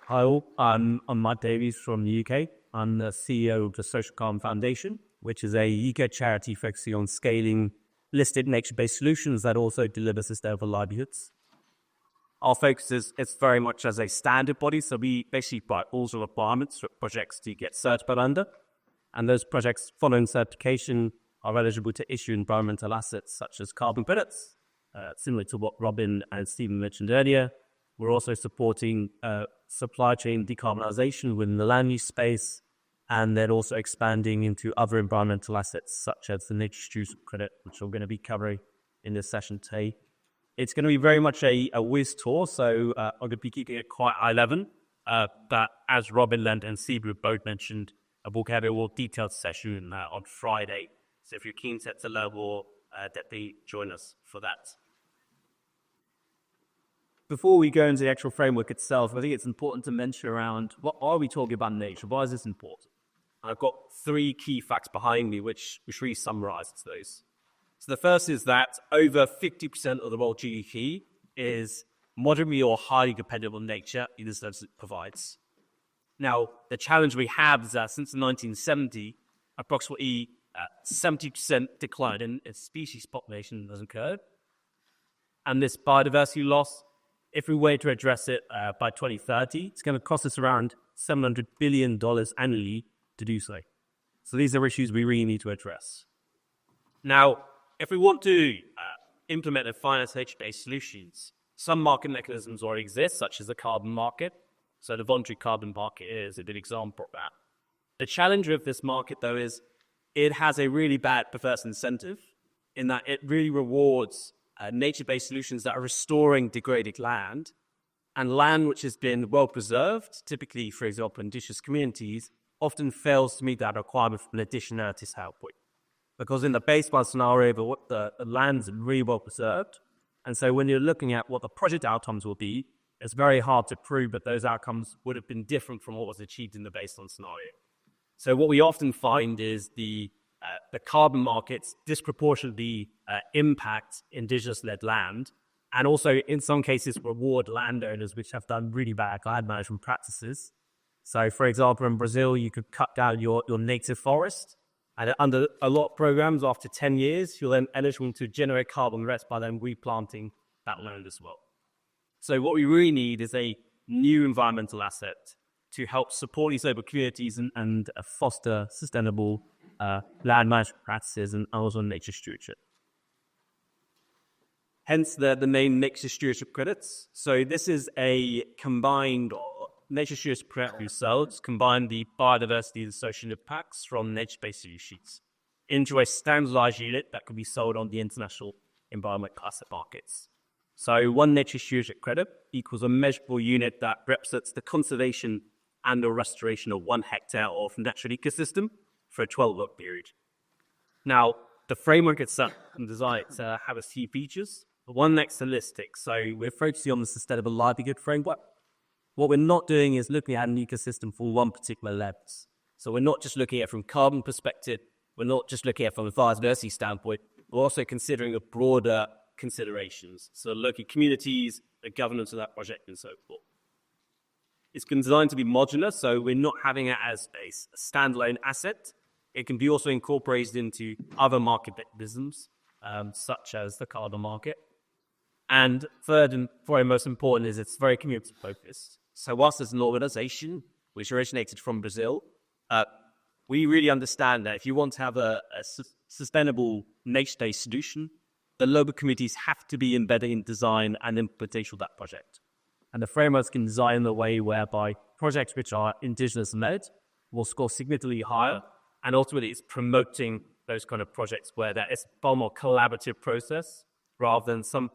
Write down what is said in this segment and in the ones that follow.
Hi all, I'm Matt Davies from the UK. I'm the CEO of the Social Carbon Foundation, which is a UK charity focusing on scaling listed nature-based solutions that also deliver sustainable livelihoods. Our focus is it's very much as a standard body, so we basically provide all the requirements for projects to get certified under, and those projects following certification are eligible to issue environmental assets such as carbon credits, similar to what Robin and Stephen mentioned earlier. We're also supporting supply chain decarbonisation within the land use space, and then also expanding into other environmental assets such as the nature stewardship credit, which we're going to be covering in this session today. It's going to be very much a whiz tour, so I'm going to be keeping it quite high level. But as Robin and Stephen both mentioned, we'll have a more detailed session on Friday. So if you're keen to learn more, definitely join us for that. Before we go into the actual framework itself, I think it's important to mention around what are we talking about nature? Why is this important? I've got three key facts behind me, which really summarizes those. So the first is that over 50% of the world GDP is moderately or highly dependent on nature in the services it provides. Now, the challenge we have is that since 1970, approximately 70% decline in species population has occurred. And this biodiversity loss, if we were to address it by 2030, it's going to cost us around $700 billion annually to do so. So these are issues we really need to address. Now, if we want to implement and finance nature-based solutions, some market mechanisms already exist, such as the carbon market. So the voluntary carbon market is a good example of that. The challenge with this market, though, is it has a really bad perverse incentive in that it really rewards nature-based solutions that are restoring degraded land, and land which has been well preserved, typically, for example, indigenous communities, often fails to meet that requirement from an additionality standpoint. Because in the baseline scenario, the land's really well preserved, and so when you're looking at what the project outcomes will be, it's very hard to prove that those outcomes would have been different from what was achieved in the baseline scenario. So what we often find is the carbon markets disproportionately impact indigenous-led land, and also in some cases reward landowners which have done really bad land management practices. So for example, in Brazil, you could cut down your native forest, and under a lot of programs, after 10 years, you're then eligible to generate carbon credits by then replanting that land as well. So what we really need is a new environmental asset to help support these local communities and foster sustainable land management practices and also nature stewardship. Hence the name nature stewardship credits. So this is a combined nature stewardship credit yourselves, combine the biodiversity and social impacts from nature-based solutions into a standardized unit that could be sold on the international environmental asset markets. So one nature stewardship credit equals a measurable unit that represents the conservation and or restoration of 1 hectare of natural ecosystem for a 12-month period. Now, the framework itself is designed to have a few features. One next holistic, so we're focusing on the sustainable livelihood framework. What we're not doing is looking at an ecosystem for one particular lens. So we're not just looking at it from carbon perspective, we're not just looking at it from a biodiversity standpoint, we're also considering a broader considerations. So local communities, the governance of that project, and so forth. It's designed to be modular, so we're not having it as a standalone asset. It can be also incorporated into other market mechanisms, such as the carbon market. And third, and probably most important, is it's very community focused. So whilst as an organization, which originated from Brazil, we really understand that if you want to have a sustainable nature-based solution, the local communities have to be embedded in design and implementation of that project. And the frameworks can design in a way whereby projects which are indigenous-led will score significantly higher, and ultimately it's promoting those kind of projects where there is far more collaborative process rather than some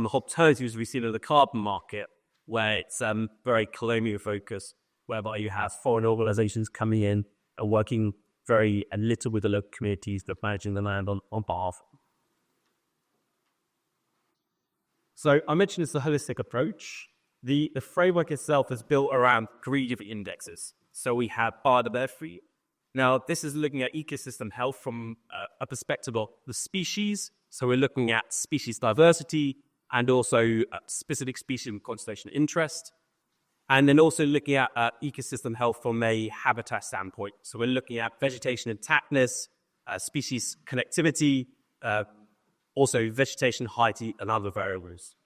alternatives we see in the carbon market where it's very colonial focused, whereby you have foreign organizations coming in and working very little with the local communities but managing the land on behalf. So I mentioned it's a holistic approach. The framework itself is built around 3 different indexes. So we have biodiversity. Now, this is looking at ecosystem health from a perspective of the species. So we're looking at species diversity and also specific species of conservation interest. And then also looking at ecosystem health from a habitat standpoint. So we're looking at vegetation intactness, species connectivity, also vegetation height and other variables.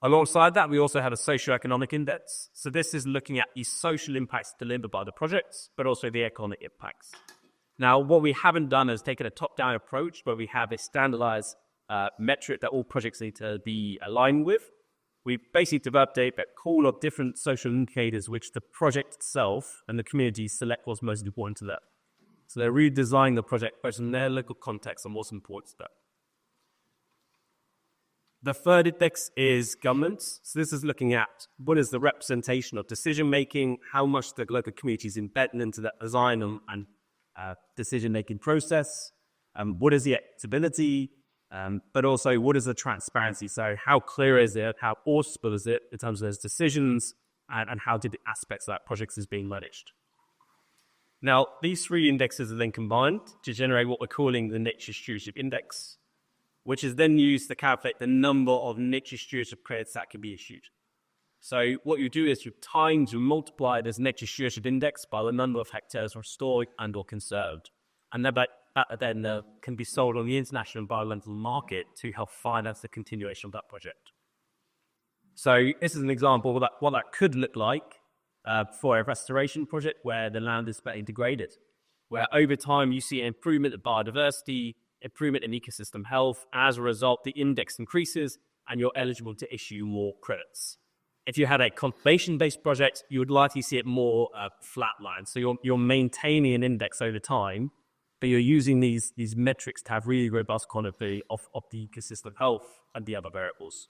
Alongside that, we also have a socioeconomic index. So this is looking at the social impacts delivered by the projects, but also the economic impacts. Now, what we haven't done is taken a top-down approach where we have a standardized metric that all projects need to be aligned with. We basically developed a pool of different social indicators which the project itself and the community select what's most important to them. So they're redesigning the project based on their local context and what's important to them. The third index is governance. So this is looking at what is the representation of decision-making, how much the local community is embedded into that design and decision-making process, what is the acceptability, but also what is the transparency. So how clear is it, how auditable is it in terms of those decisions, and how did the aspects of that project is being managed. Now, these three indexes are then combined to generate what we're calling the Nature Stewardship Index, which is then used to calculate the number of nature stewardship credits that can be issued. So what you do is you multiply this nature stewardship index by the number of hectares restored and or conserved. And that then can be sold on the international environmental market to help finance the continuation of that project. So this is an example of what that could look like for a restoration project where the land is being degraded, where over time you see an improvement in biodiversity, improvement in ecosystem health. As a result, the index increases and you're eligible to issue more credits. If you had a conservation-based project, you would likely see it more flatline. So you're maintaining an index over time, but you're using these metrics to have really robust quantity of the ecosystem health and the other variables.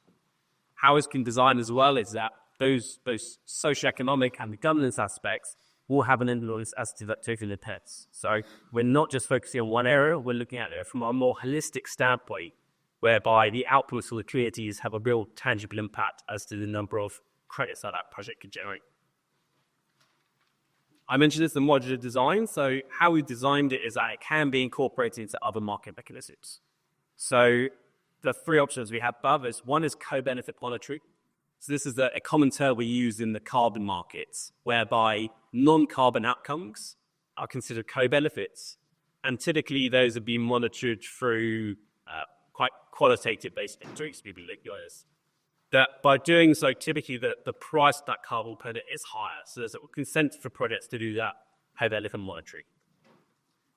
How it's been designed as well is that those socioeconomic and the governance aspects will have an influence as to that total impacts. So we're not just focusing on one area, we're looking at it from a more holistic standpoint, whereby the outputs of the communities have a real tangible impact as to the number of credits that project could generate. I mentioned this in modular design, so how we designed it is that it can be incorporated into other market mechanisms. So the three options we have above is one is co-benefit monitoring. So this is a common term we use in the carbon markets, whereby non-carbon outcomes are considered co-benefits, and typically those are being monitored through quite qualitative-based metrics, people like yours. That by doing so, typically the price of that carbon credit is higher, so there's a consent for projects to do that co-benefit monitoring.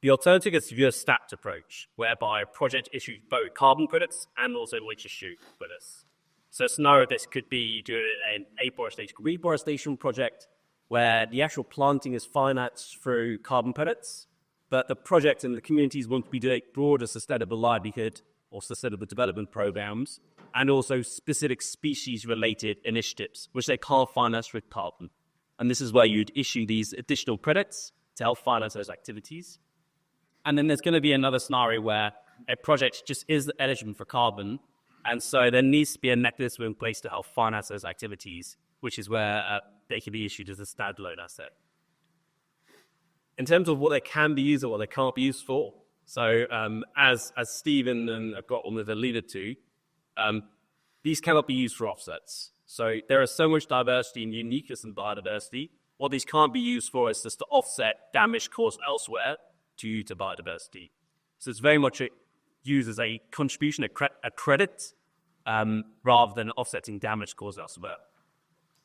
The alternative is to do a stacked approach, whereby a project issues both carbon credits and also nature stewardship credits. So a scenario this could be doing an afforestation reforestation project where the actual planting is financed through carbon credits, but the project and the communities want to be doing broader sustainable livelihood or sustainable development programs, and also specific species-related initiatives, which they can't finance with carbon. And this is where you'd issue these additional credits to help finance those activities. And then there's going to be another scenario where a project just is eligible for carbon, and so there needs to be a mechanism in place to help finance those activities, which is where they can be issued as a standalone asset. In terms of what they can be used or what they can't be used for, so as Stephen and Gotland have alluded to, these cannot be used for offsets. So there is so much diversity and uniqueness in biodiversity. What these can't be used for is just to offset damage caused elsewhere to biodiversity. So it's very much used as a contribution, a credit, rather than offsetting damage caused elsewhere.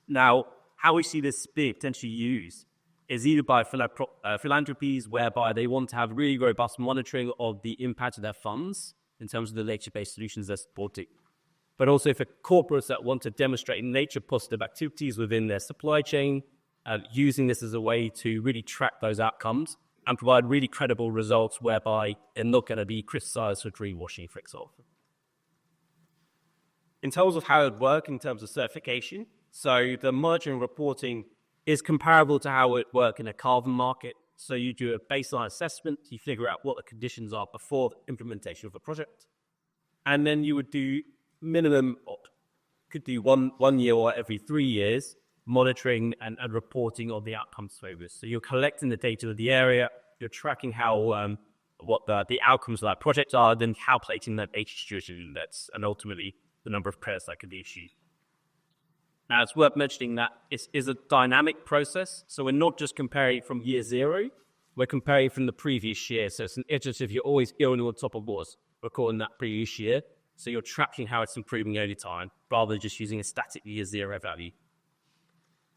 Now, how we see this being potentially used is either by philanthropies, whereby they want to have really robust monitoring of the impact of their funds in terms of the nature-based solutions they're supporting, but also for corporates that want to demonstrate nature-positive activities within their supply chain, using this as a way to really track those outcomes and provide really credible results whereby they're not going to be criticized for greenwashing, for example. In terms of how it would work in terms of certification, so the monitoring reporting is comparable to how it would work in a carbon market. So you do a baseline assessment, you figure out what the conditions are before the implementation of a project, and then you would do minimum, could do one year or every 3 years, monitoring and reporting on the outcomes focus. So you're collecting the data of the area, you're tracking how what the outcomes of that project are, then calculating that nature stewardship index, and ultimately the number of credits that could be issued. Now, it's worth mentioning that it is a dynamic process, so we're not just comparing from year 0, we're comparing from the previous year. So it's an iterative, you're always going on top of what's recording that previous year, so you're tracking how it's improving over time, rather than just using a static year 0 value.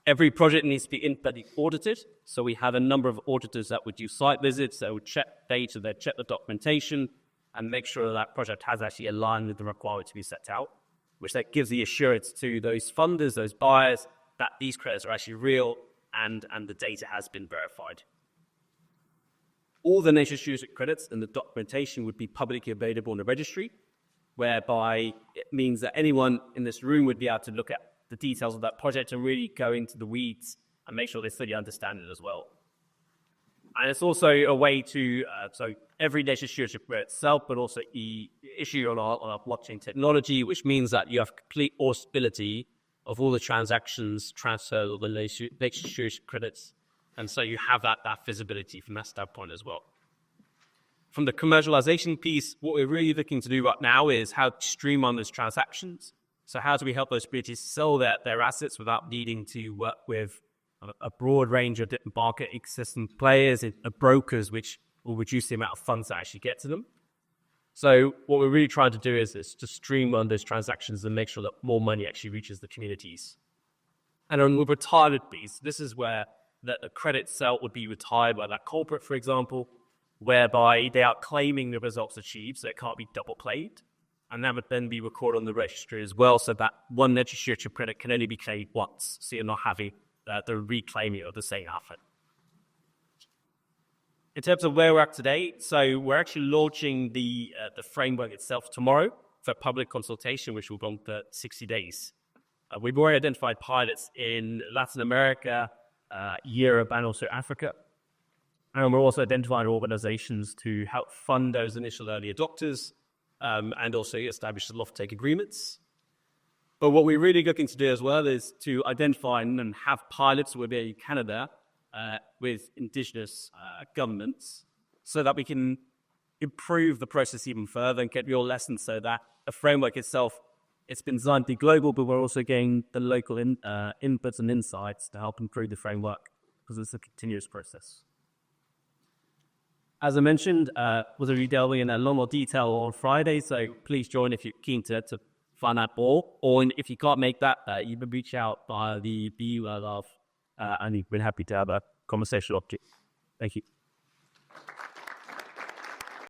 Every project needs to be independently audited, so we have a number of auditors that would do site visits, that would check data, they'd check the documentation, and make sure that project has actually aligned with the requirement to be set out, which that gives the assurance to those funders, those buyers, that these credits are actually real and the data has been verified. All the nature stewardship credits and the documentation would be publicly available in the registry, whereby it means that anyone in this room would be able to look at the details of that project and really go into the weeds and make sure they fully understand it as well. And it's also a way to, so every nature stewardship credit itself, but also issue on our blockchain technology, which means that you have complete auditability of all the transactions transferred or the nature stewardship credits. And so you have that visibility from that standpoint as well. From the commercialization piece, what we're really looking to do right now is how to streamline those transactions. So how do we help those communities sell their assets without needing to work with a broad range of different market ecosystem players and brokers, which will reduce the amount of funds that actually get to them. So what we're really trying to do is to streamline those transactions and make sure that more money actually reaches the communities. And on the retirement piece, this is where the credit cell would be retired by that corporate, for example, whereby they are claiming the results achieved, so it can't be double played. And that would then be recorded on the registry as well, so that one nature stewardship credit can only be claimed once, so you're not having the reclaiming of the same asset. In terms of where we're at today, so we're actually launching the framework itself tomorrow for public consultation, which will go on for 60 days. We've already identified pilots in Latin America, Europe, and also Africa. And we're also identifying organizations to help fund those initial early adopters and also establish the offtake agreements. But what we're really looking to do as well is to identify and have pilots within Canada with Indigenous governments so that we can improve the process even further and get real lessons so that the framework itself, it's been designed to be global, but we're also getting the local inputs and insights to help improve the framework because it's a continuous process. As I mentioned, we'll be delving in a lot more detail on Friday, so please join if you're keen to find out more, or if you can't make that, you can reach out via the BU and we've been happy to have a conversation object. Thank you.